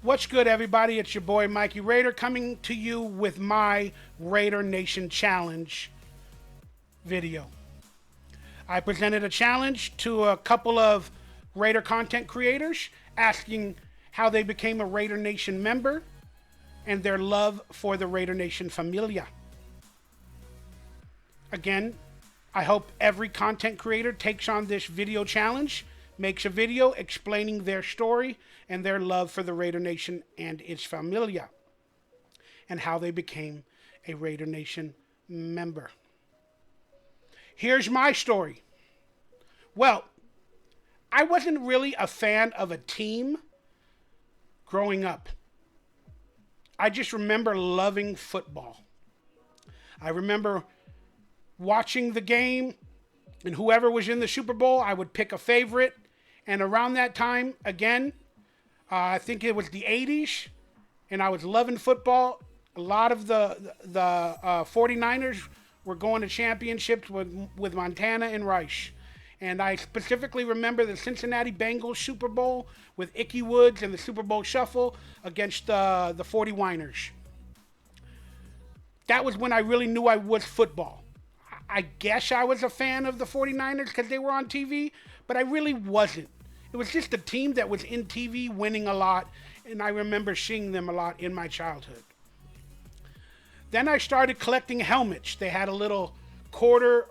What's good, everybody? It's your boy Mikey Rayder coming to you with my Raider Nation Challenge video. I presented a challenge to a couple of Raider content creators asking how they became a Raider Nation member and their love for the Raider Nation familia. Again, I hope every content creator takes on this video challenge, makes a video explaining their story and their love for the Raider Nation and its familia, and how they became a Raider Nation member. Here's my story. Well, I wasn't really a fan of a team growing up. I just remember loving football. I remember watching the game, and whoever was in the Super Bowl, I would pick a favorite. And around that time, again, I think it was the 80s, and I was loving football. A lot of the 49ers were going to championships with Montana and Rice. And I specifically remember the Cincinnati Bengals Super Bowl with Ickey Woods and the Super Bowl Shuffle against the 49ers. That was when I really knew I was football. I guess I was a fan of the 49ers because they were on TV, but I really wasn't. It was just a team that was in TV winning a lot, and I remember seeing them a lot in my childhood. Then I started collecting helmets. They had a little quarter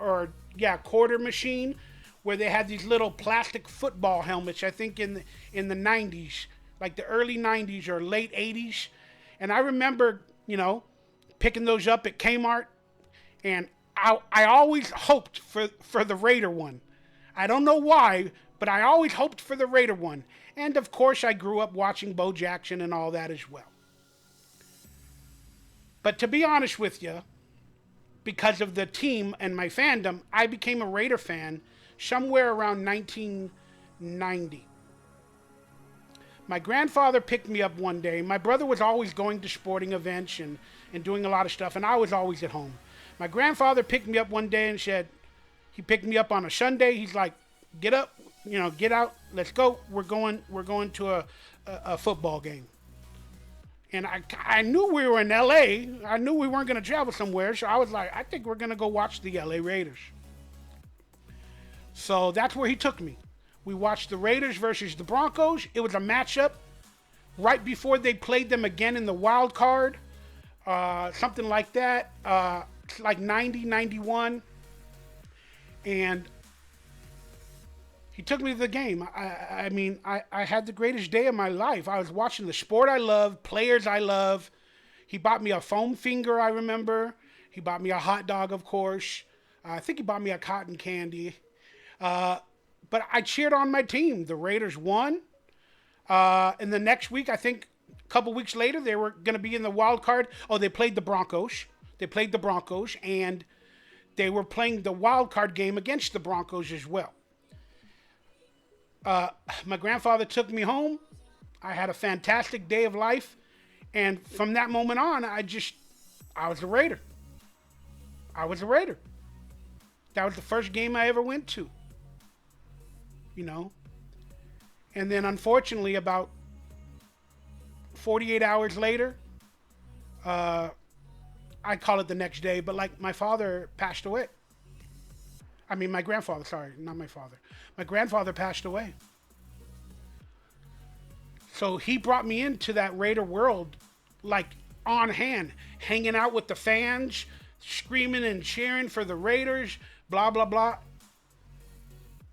machine where they had these little plastic football helmets, I think in the 90s, like the early 90s or late 80s. And I remember, picking those up at Kmart, and I always hoped for the Raider one. I don't know why, but I always hoped for the Raider one. And of course, I grew up watching Bo Jackson and all that as well. But to be honest with you, because of the team and my fandom, I became a Raider fan somewhere around 1990. My grandfather picked me up one day. My brother was always going to sporting events and doing a lot of stuff, and I was always at home. My grandfather picked me up one day and said, he picked me up on a Sunday. He's like, get up, get out, let's go. We're going to a football game. And I knew we were in LA. I knew we weren't going to travel somewhere. So I was like, I think we're going to go watch the LA Raiders. So that's where he took me. We watched the Raiders versus the Broncos. It was a matchup right before they played them again in the wild card. Something like that. Like 90, 91. And he took me to the game. I had the greatest day of my life. I was watching the sport I love, players I love. He bought me a foam finger, I remember. He bought me a hot dog, of course. I think he bought me a cotton candy. But I cheered on my team. The Raiders won. And the next week, I think a couple weeks later, they were going to be in the wild card. Oh, they played the Broncos. And they were playing the wild card game against the Broncos as well. My grandfather took me home. I had a fantastic day of life. And from that moment on, I was a Raider. I was a Raider. That was the first game I ever went to. And then unfortunately, about 48 hours later, I call it the next day, but like my father passed away. My grandfather, sorry, not my father. My grandfather passed away. So he brought me into that Raider world, like on hand, hanging out with the fans, screaming and cheering for the Raiders, blah, blah, blah.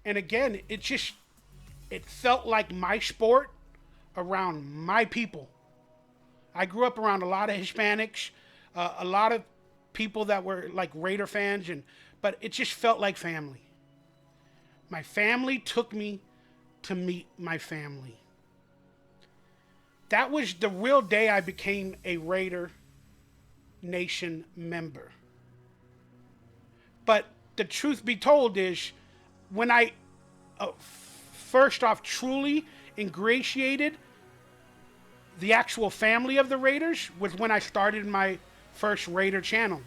And again, it felt like my sport around my people. I grew up around a lot of Hispanics, a lot of people that were like Raider fans, but it just felt like family. My family took me to meet my family. That was the real day I became a Raider Nation member. But the truth be told is, when I first off truly ingratiated the actual family of the Raiders was when I started my first Raider channel,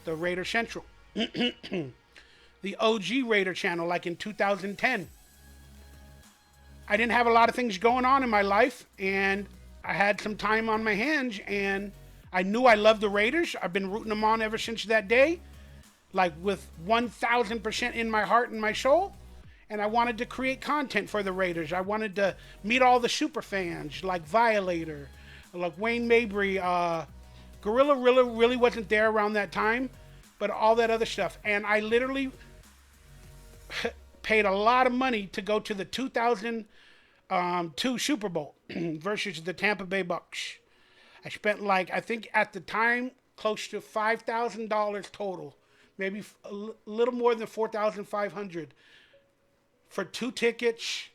the Raider Central. The OG Raider channel, like in 2010. I didn't have a lot of things going on in my life, and I had some time on my hands, and I knew I loved the Raiders. I've been rooting them on ever since that day, like with 1,000% in my heart and my soul. And I wanted to create content for the Raiders. I wanted to meet all the super fans like Violator, like Wayne Mabry. Gorilla really wasn't there around that time, but all that other stuff. And I literally paid a lot of money to go to the 2002 Super Bowl versus the Tampa Bay Bucks. I spent, like, I think at the time, close to $5,000 total, maybe a little more than 4,500 for 2 tickets.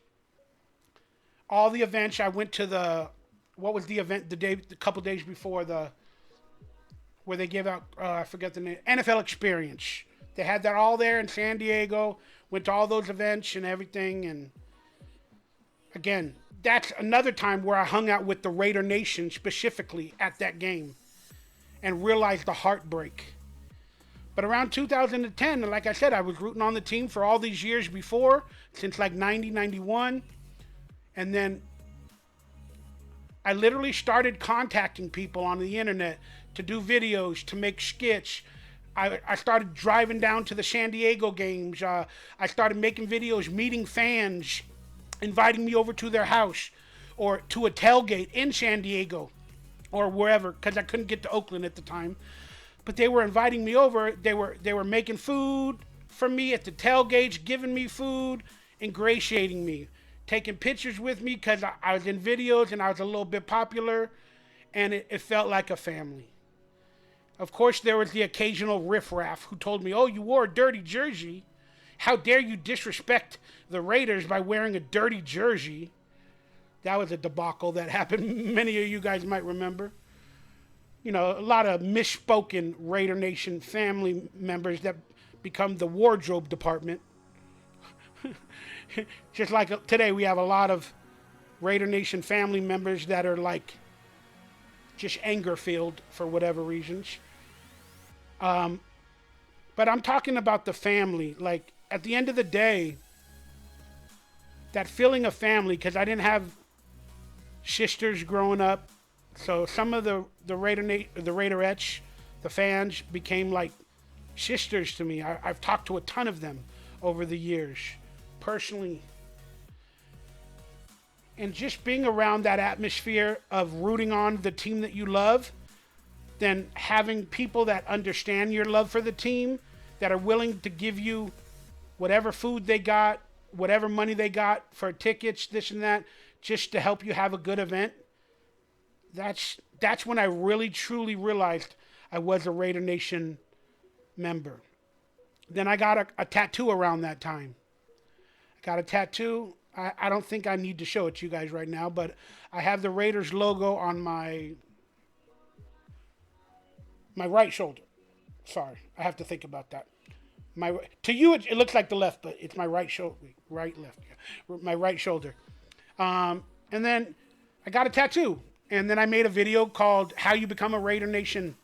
All the events. I went to the, what was the event the couple days before, where they gave out, I forget the name, NFL Experience. They had that all there in San Diego. Went to all those events and everything. And again, that's another time where I hung out with the Raider Nation specifically at that game and realized the heartbreak. But around 2010, like I said, I was rooting on the team for all these years before, since like 90, 91. And then I literally started contacting people on the internet to do videos, to make skits. I started driving down to the San Diego games. I started making videos, meeting fans, inviting me over to their house or to a tailgate in San Diego or wherever, because I couldn't get to Oakland at the time. But they were inviting me over. They were making food for me at the tailgates, giving me food, ingratiating me, taking pictures with me because I was in videos and I was a little bit popular, and it felt like a family. Of course, there was the occasional riffraff who told me, "Oh, you wore a dirty jersey. How dare you disrespect the Raiders by wearing a dirty jersey?" That was a debacle that happened. Many of you guys might remember. You know, a lot of misspoken Raider Nation family members that become the wardrobe department. Just like today, we have a lot of Raider Nation family members that are like just anger-filled for whatever reasons. But I'm talking about the family. Like, at the end of the day, that feeling of family, because I didn't have sisters growing up, so some of the Raiderettes, the fans, became like sisters to me. I've talked to a ton of them over the years, personally. And just being around that atmosphere of rooting on the team that you love, then having people that understand your love for the team, that are willing to give you whatever food they got, whatever money they got for tickets, this and that, just to help you have a good event. That's when I really truly realized I was a Raider Nation member. Then I got a tattoo around that time. I got a tattoo. I don't think I need to show it to you guys right now, but I have the Raiders logo on my right shoulder. Sorry, I have to think about that. To you, it looks like the left, but it's my right shoulder. Right, left. Yeah. My right shoulder. And then I got a tattoo. And then I made a video called How You Become a Raider Nation.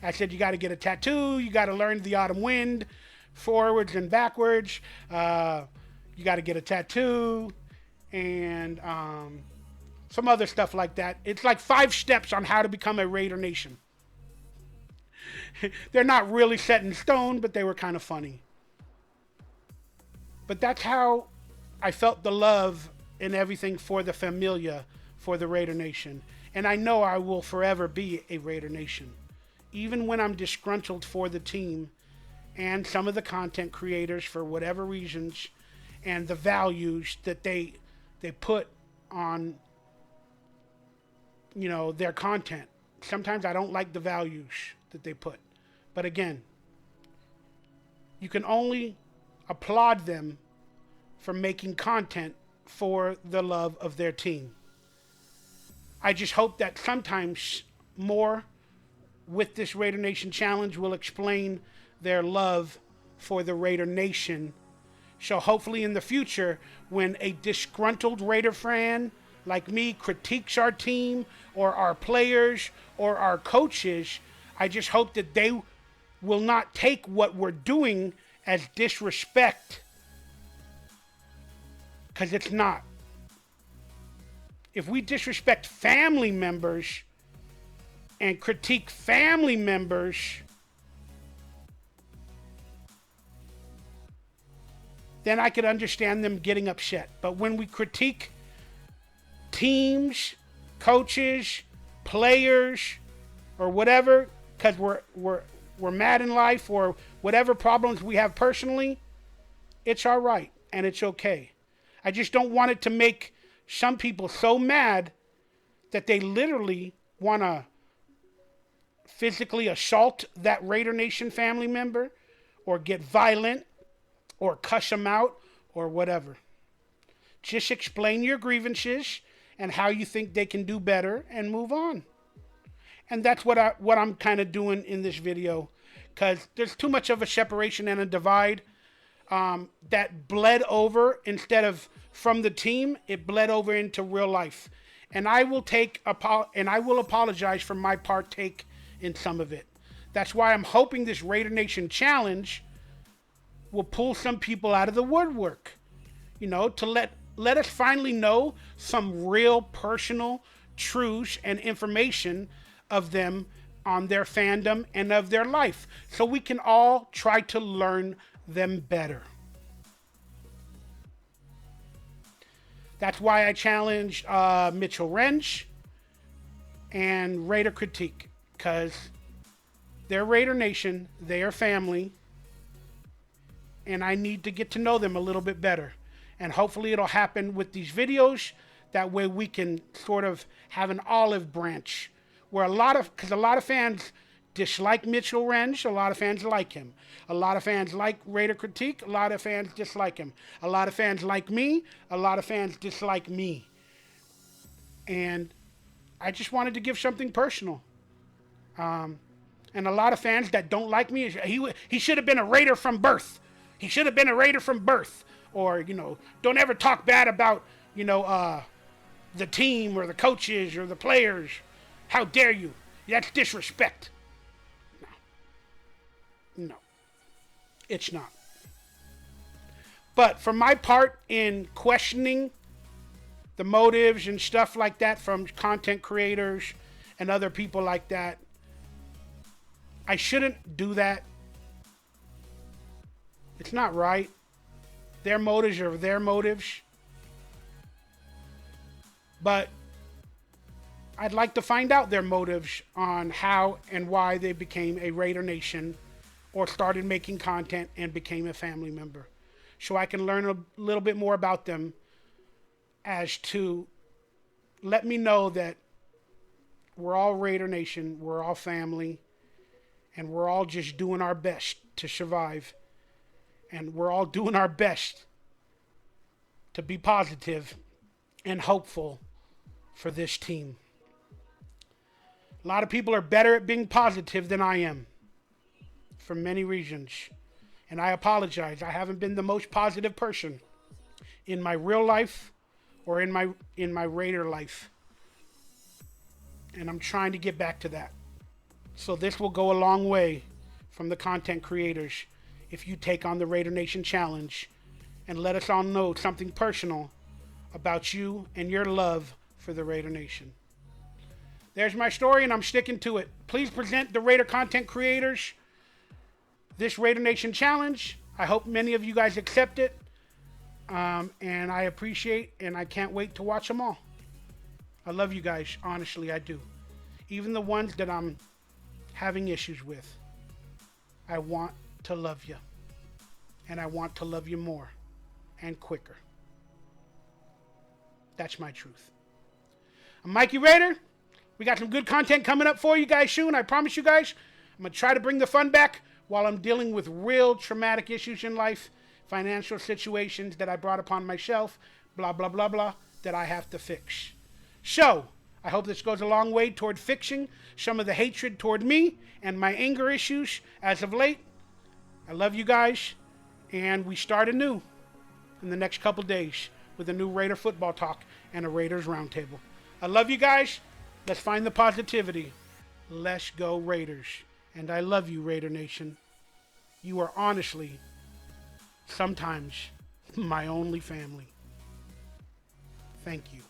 I said you got to get a tattoo. You got to learn the autumn wind, forwards and backwards. You got to get a tattoo. And some other stuff like that. It's like 5 steps on how to become a Raider Nation. They're not really set in stone, but they were kind of funny. But that's how I felt the love and everything for the familia, for the Raider Nation. And I know I will forever be a Raider Nation. Even when I'm disgruntled for the team and some of the content creators for whatever reasons and the values that they put on, you know, their content. Sometimes I don't like the values that they put. But again, you can only applaud them for making content for the love of their team. I just hope that sometimes more with this Raider Nation challenge will explain their love for the Raider Nation. So hopefully in the future, when a disgruntled Raider fan like me critiques our team or our players or our coaches, I just hope that they will not take what we're doing as disrespect, because it's not. if we disrespect family members and critique family members, then I could understand them getting upset. But when we critique teams, coaches, players, or whatever, because we're mad in life or whatever problems we have personally, it's all right and it's okay. I just don't want it to make some people so mad that they literally want to physically assault that Raider Nation family member or get violent or cuss them out or whatever. Just explain your grievances and how you think they can do better and move on. And that's what I'm kind of doing in this video, because there's too much of a separation and a divide that bled over. Instead of from the team, it bled over into real life. And I will apologize for my partake in some of it. That's why I'm hoping this Raider Nation challenge will pull some people out of the woodwork, to let us finally know some real personal truths and information of them on their fandom and of their life, so we can all try to learn them better. That's why I challenged Mitchell Wrench and Raider Critique, because they're Raider Nation, they are family, and I need to get to know them a little bit better. And hopefully it'll happen with these videos. That way we can sort of have an olive branch where because a lot of fans dislike Mitchell Wrench, a lot of fans like him. A lot of fans like Raider Critique, a lot of fans dislike him. A lot of fans like me, a lot of fans dislike me. And I just wanted to give something personal. And a lot of fans that don't like me, he should have been a Raider from birth. He should have been a Raider from birth. Or, don't ever talk bad about, the team or the coaches or the players. How dare you? That's disrespect. No, it's not. But for my part in questioning the motives and stuff like that from content creators and other people like that, I shouldn't do that. It's not right. Their motives are their motives. But I'd like to find out their motives on how and why they became a Raider Nation or started making content and became a family member. So I can learn a little bit more about them, as to let me know that we're all Raider Nation, we're all family, and we're all just doing our best to survive. And we're all doing our best to be positive and hopeful for this team. A lot of people are better at being positive than I am, for many reasons. And I apologize. I haven't been the most positive person in my real life or in my Raider life. And I'm trying to get back to that. So this will go a long way from the content creators if you take on the Raider Nation challenge and let us all know something personal about you and your love for the Raider Nation. There's my story, and I'm sticking to it. Please present the Raider content creators this Raider Nation challenge. I hope many of you guys accept it. And I appreciate and I can't wait to watch them all. I love you guys. Honestly, I do. Even the ones that I'm having issues with. I want to love you. And I want to love you more and quicker. That's my truth. I'm Mikey Rayder. We got some good content coming up for you guys soon. I promise you guys. I'm going to try to bring the fun back while I'm dealing with real traumatic issues in life, financial situations that I brought upon myself, blah, blah, blah, blah, that I have to fix. So, I hope this goes a long way toward fixing some of the hatred toward me and my anger issues as of late. I love you guys, and we start anew in the next couple days with a new Raider football talk and a Raiders roundtable. I love you guys. Let's find the positivity. Let's go Raiders. And I love you, Raider Nation. You are honestly, sometimes, my only family. Thank you.